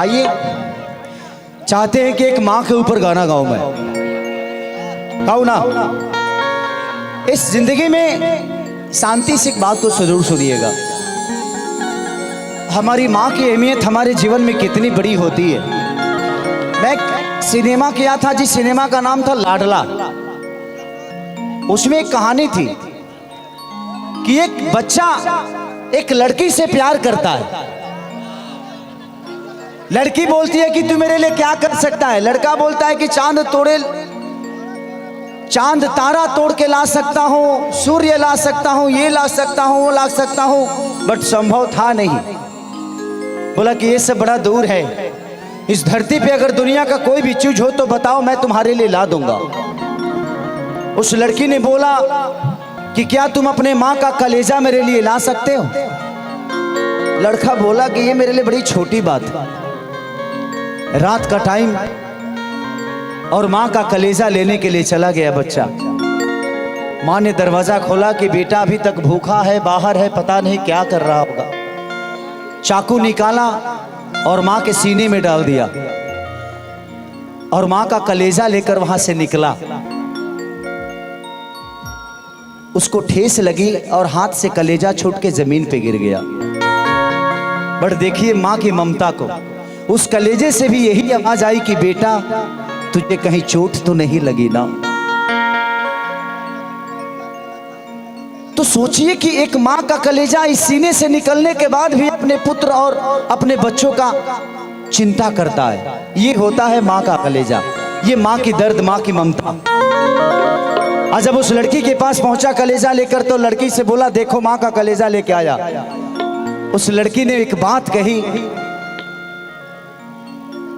आइए, चाहते हैं कि एक माँ के ऊपर गाना गाऊं मैं, गाऊं ना। इस जिंदगी में शांति से एक बात को जरूर सुनिएगा, हमारी माँ की अहमियत हमारे जीवन में कितनी बड़ी होती है। मैं सिनेमा किया था, जिस सिनेमा का नाम था लाडला। उसमें एक कहानी थी कि एक बच्चा एक लड़की से प्यार करता है। लड़की बोलती है कि तू मेरे लिए क्या कर सकता है। लड़का बोलता है कि चांद तारा तोड़ के ला सकता हूं, सूर्य ला सकता हूं, ये ला सकता हूं, वो ला सकता हूं, बट संभव था नहीं। बोला कि ये सब बड़ा दूर है, इस धरती पे अगर दुनिया का कोई भी चीज हो तो बताओ, मैं तुम्हारे लिए ला दूंगा। उस लड़की ने बोला कि क्या तुम अपने माँ का कलेजा मेरे लिए ला सकते हो। लड़का बोला कि ये मेरे लिए बड़ी छोटी बात है। रात का टाइम और माँ का कलेजा लेने के लिए चला गया बच्चा। माँ ने दरवाजा खोला कि बेटा अभी तक भूखा है, बाहर है, पता नहीं क्या कर रहा होगा। चाकू निकाला और माँ के सीने में डाल दिया और माँ का कलेजा लेकर वहां से निकला। उसको ठेस लगी और हाथ से कलेजा छूट के जमीन पे गिर गया। बट देखिए माँ की ममता को, उस कलेजे से भी यही आवाज आई कि बेटा तुझे कहीं चोट तो नहीं लगी ना। तो सोचिए कि एक माँ का कलेजा इस सीने से निकलने के बाद भी अपने पुत्र और अपने बच्चों का चिंता करता है। ये होता है माँ का कलेजा, ये माँ की दर्द, माँ की ममता। आज जब उस लड़की के पास पहुंचा कलेजा लेकर, तो लड़की से बोला देखो माँ का कलेजा लेके आया। उस लड़की ने एक बात कही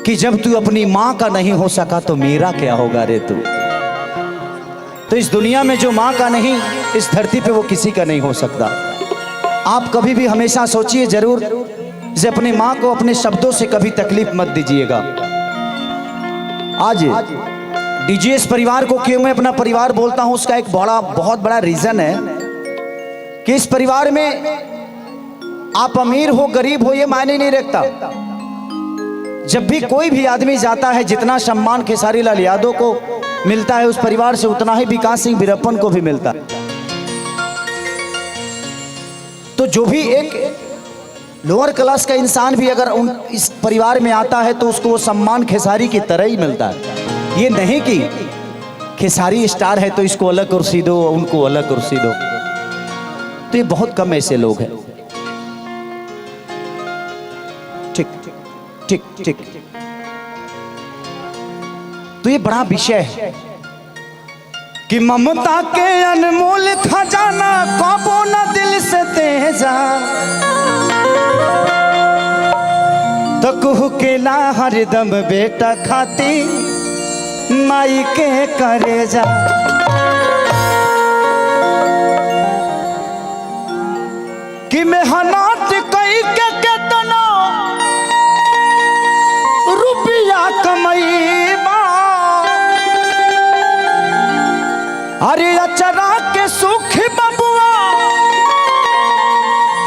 कि जब तू अपनी माँ का नहीं हो सका तो मेरा क्या होगा रे तू। तो इस दुनिया में जो माँ का नहीं, इस धरती पे वो किसी का नहीं हो सकता। आप कभी भी हमेशा सोचिए जरूर कि अपनी माँ को अपने शब्दों से कभी तकलीफ मत दीजिएगा। आज डीजीएस परिवार को क्यों मैं अपना परिवार बोलता हूं, उसका एक बहुत बड़ा रीजन है कि इस परिवार में आप अमीर हो गरीब हो ये मायने नहीं रखता। जब भी कोई भी आदमी जाता है, जितना सम्मान खेसारी लाल यादव को मिलता है उस परिवार से, उतना ही विकास सिंह वीरप्पन को भी मिलता है। तो जो भी एक लोअर क्लास का इंसान भी अगर इस परिवार में आता है तो उसको वो सम्मान खेसारी की तरह ही मिलता है। ये नहीं कि खेसारी स्टार है तो इसको अलग कुर्सी दो, उनको अलग कुर्सी दो। तो ये बहुत कम ऐसे लोग हैं। ठीक ठीक ठीक। तो ये बड़ा विषय है कि ममता के अनमोल खजाना कबो न दिल से तेजा, तो कुहकेला हरदम बेटा खाती माई के करेजा। कि मेहनत कई के केतना रुपया कमईबा, अरे अचरा के सुख बबुआ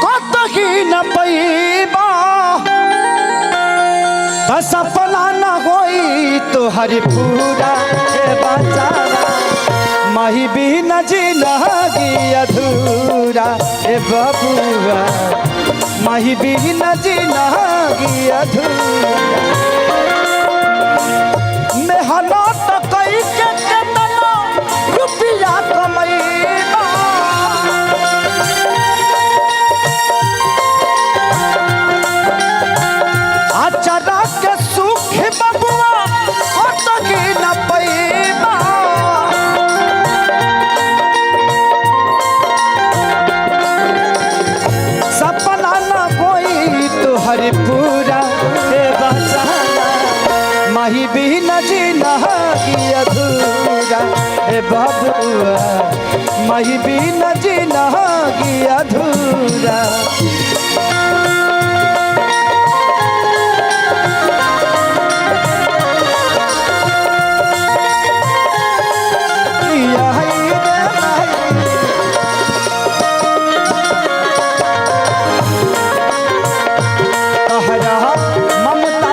कतही न पैबा। सपना न होई तो हरि पूरा बचारा, माही भी न जिंदगी अधूरा ए बबुआ, माही भी न जिंदगी अधूरा। मेहनत कई के केतना रुपया कमईबा, अचरा के सुख बबुआ कतही न पैबा। सपना न कोई तो हरि पूरा बचाना, माही भी न जिंदगी अधूरा ए बबुआ, माही भी न जिंदगी अधूरा। ममता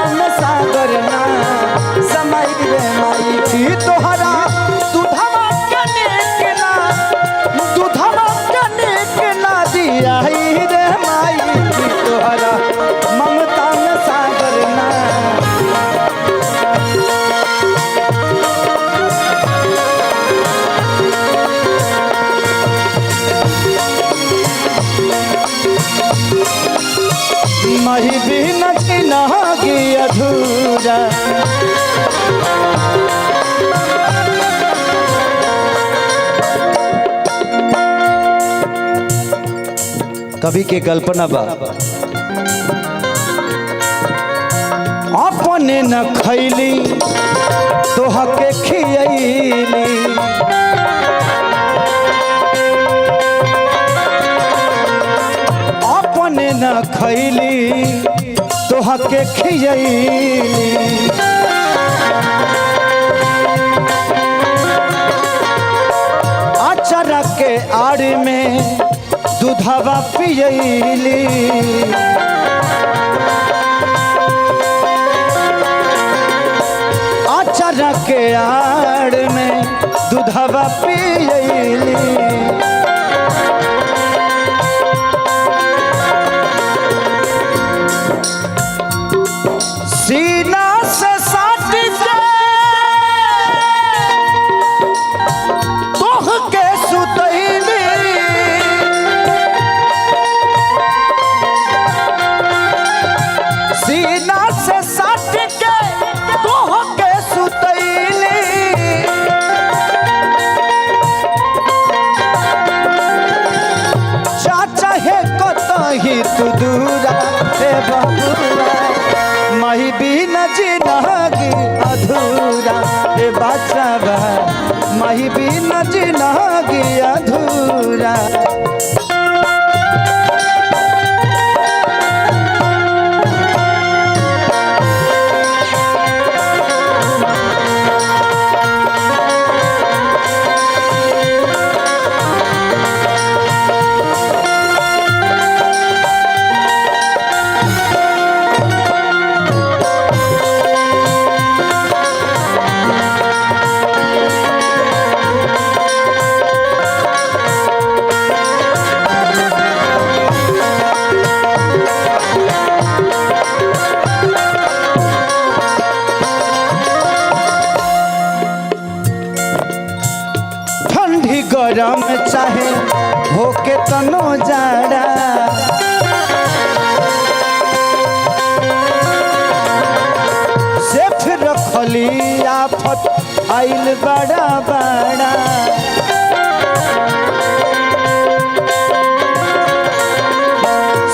अधूरा। कवि के कल्पना बा अपने न खैली तोहके खियैली, अपने न खैली तोहके खियैली। अचारा के आड़ में दूधवा पियैली, अचारा के आड़ में दूधवा पियैली। सीना से साट के तोहके सुतैली, सीना से साट के तोहके सुतैली। चाचा है कतही तू दूरा हे बबुआ, माही बिन जिनगी अधूरा हे बचवा, माही बिन जिनगी अधूरा। गरम चाहे होके तनो जाड़ा, से फिर रखली आफत आइल बड़ा बड़ा।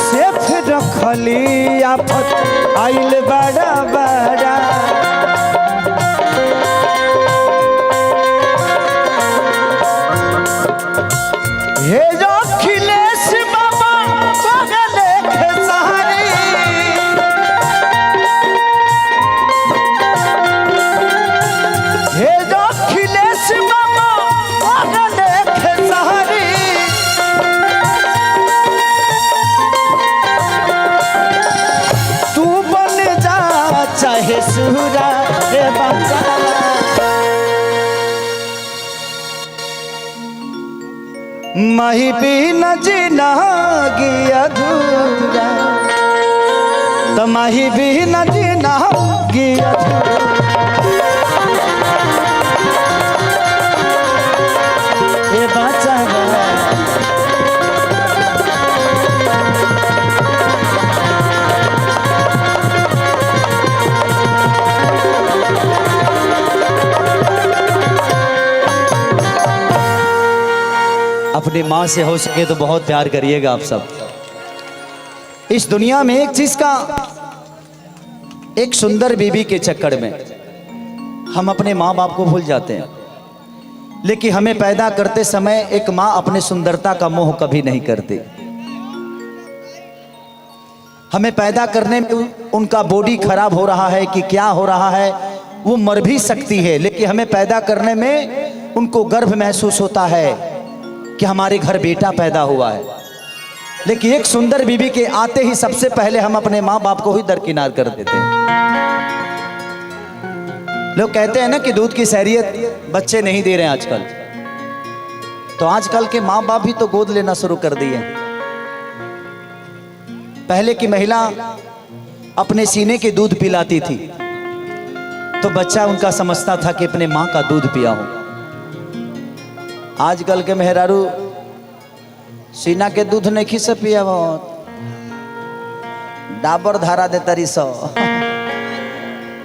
से फिर रखली आफत आइल बड़ा बड़ा। हे जो अखिलेश बाबा बगले खेसारी, हे जो अखिलेश बाबा बगले खेसारी। तू बन जा चाहे सूरा हे बच्चा, माही बिन जिनगी अधूरा, तो माही बिन जिनगी अधूरा। ये बच्चा अपनी माँ से हो सके तो बहुत प्यार करिएगा आप सब। इस दुनिया में एक चीज का, एक सुंदर बीवी के चक्कर में हम अपने माँ बाप को भूल जाते हैं, लेकिन हमें पैदा करते समय एक माँ अपने सुंदरता का मोह कभी नहीं करती। हमें पैदा करने में उनका बॉडी खराब हो रहा है कि क्या हो रहा है, वो मर भी सकती है, लेकिन हमें पैदा करने में उनको गर्व महसूस होता है कि हमारे घर बेटा पैदा हुआ है। लेकिन एक सुंदर बीवी के आते ही सबसे पहले हम अपने माँ बाप को ही दरकिनार कर देते हैं। लोग कहते हैं ना कि दूध की सैरियत बच्चे नहीं दे रहे हैं आजकल, तो आजकल के माँ बाप भी तो गोद लेना शुरू कर दिए। पहले की महिला अपने सीने के दूध पिलाती थी तो बच्चा उनका समझता था कि अपने माँ का दूध पिया हो। आजकल के मेहरारू सीना के दूध नहीं से पिया, बहुत डाबर धारा दे तरी सो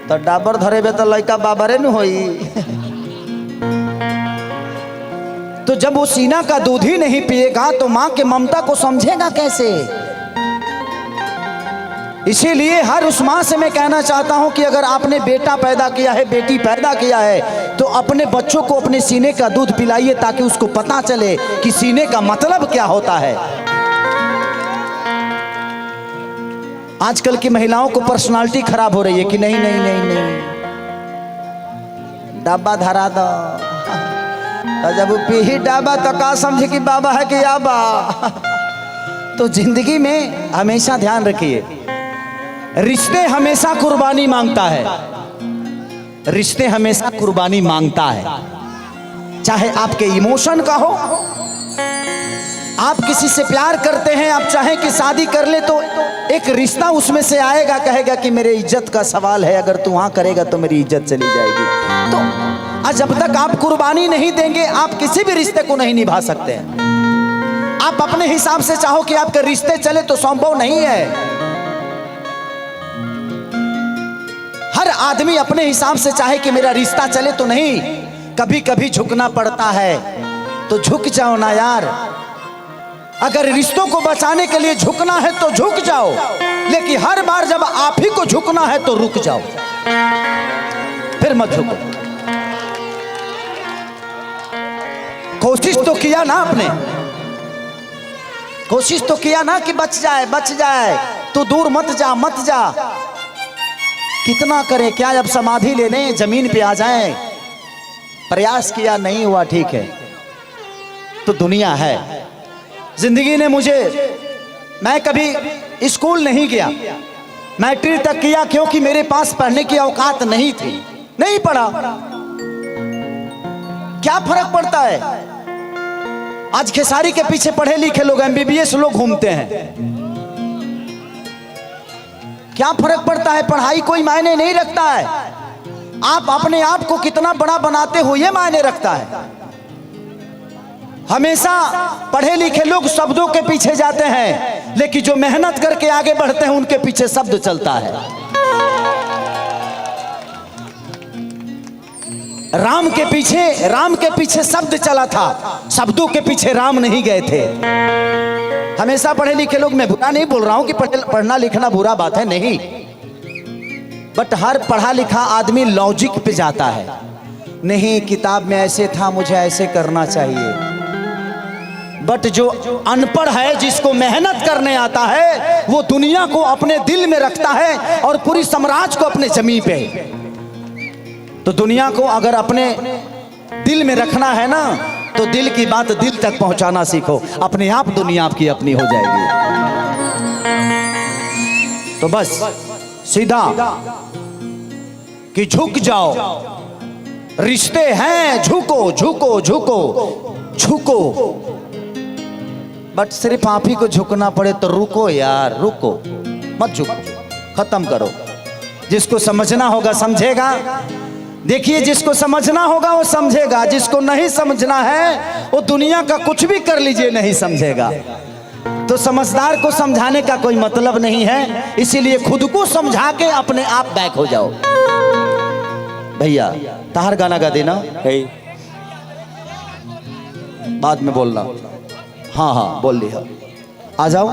तो डाबर धरेबे तो लड़का बाबरे न होई। तो जब वो सीना का दूध ही नहीं पिएगा तो मां के ममता को समझेगा कैसे? इसीलिए हर उस मां से मैं कहना चाहता हूं कि अगर आपने बेटा पैदा किया है, बेटी पैदा किया है, तो अपने बच्चों को अपने सीने का दूध पिलाइए ताकि उसको पता चले कि सीने का मतलब क्या होता है। आजकल की महिलाओं को पर्सनालिटी खराब हो रही है कि नहीं नहीं नहीं नहीं डब्बा धरा दो, तो जब पी डाबा तो का समझे कि बाबा है कि आबा। तो जिंदगी में हमेशा ध्यान रखिए, रिश्ते हमेशा कुर्बानी मांगता है, रिश्ते हमेशा कुर्बानी मांगता है। चाहे आपके इमोशन का हो, आप किसी से प्यार करते हैं, आप चाहें कि शादी कर ले तो एक रिश्ता उसमें से आएगा, कहेगा कि मेरे इज्जत का सवाल है, अगर तू वहां करेगा तो मेरी इज्जत चली जाएगी। तो जब तक आप कुर्बानी नहीं देंगे आप किसी भी रिश्ते को नहीं निभा सकते हैं। आप अपने हिसाब से चाहो कि आपके रिश्ते चले तो संभव नहीं है। हर आदमी अपने हिसाब से चाहे कि मेरा रिश्ता चले तो नहीं, कभी कभी झुकना पड़ता है तो झुक जाओ ना यार। अगर रिश्तों को बचाने के लिए झुकना है तो झुक जाओ, लेकिन हर बार जब आप ही को झुकना है तो रुक जाओ, फिर मत झुको। कोशिश तो किया ना आपने, कोशिश तो किया ना कि बच जाए बच जाए, तू दूर मत जा मत जा। कितना करे क्या, अब समाधि ले लें जमीन पे आ जाएं। प्रयास किया नहीं हुआ ठीक है, तो दुनिया है। जिंदगी ने मुझे, मैं कभी स्कूल नहीं गया, मैट्रिक तक किया क्योंकि मेरे पास पढ़ने की औकात नहीं थी, नहीं पढ़ा। क्या फर्क पड़ता है, आज खेसारी के पीछे पढ़े लिखे लोग, एमबीबीएस लोग घूमते हैं, क्या फर्क पड़ता है? पढ़ाई कोई मायने नहीं रखता है। आप अपने आप को कितना बड़ा बनाते हो ये मायने रखता है। हमेशा पढ़े लिखे लोग शब्दों के पीछे जाते हैं, लेकिन जो मेहनत करके आगे बढ़ते हैं उनके पीछे शब्द चलता है। राम के पीछे शब्द चला था, शब्दों के पीछे राम नहीं गए थे। हमेशा पढ़े लिखे लोग, मैं बुरा नहीं बोल रहा हूं कि पढ़ना लिखना बुरा बात है, नहीं, बट हर पढ़ा लिखा आदमी लॉजिक पे जाता है। नहीं किताब में ऐसे था, मुझे ऐसे करना चाहिए। बट जो अनपढ़ है, जिसको मेहनत करने आता है, वो दुनिया को अपने दिल में रखता है और पूरी साम्राज्य को अपने जमीन पे। तो दुनिया को अगर अपने दिल में रखना है ना, तो दिल की बात दिल तक पहुंचाना सीखो, अपने आप दुनिया आपकी अपनी हो जाएगी। तो बस सीधा कि झुक जाओ, रिश्ते हैं, झुको झुको झुको झुको। बट सिर्फ आप ही को झुकना पड़े तो रुको यार, रुको मत झुको, खत्म करो। जिसको समझना होगा समझेगा। देखिए, जिसको समझना होगा वो समझेगा, जिसको नहीं समझना है वो दुनिया का कुछ भी कर लीजिए नहीं समझेगा। तो समझदार को समझाने का कोई मतलब नहीं है, इसीलिए खुद को समझा के अपने आप बैक हो जाओ। भैया ताहर गाना गा देना, बाद में बोलना। हाँ हाँ बोल लिया, आ जाओ।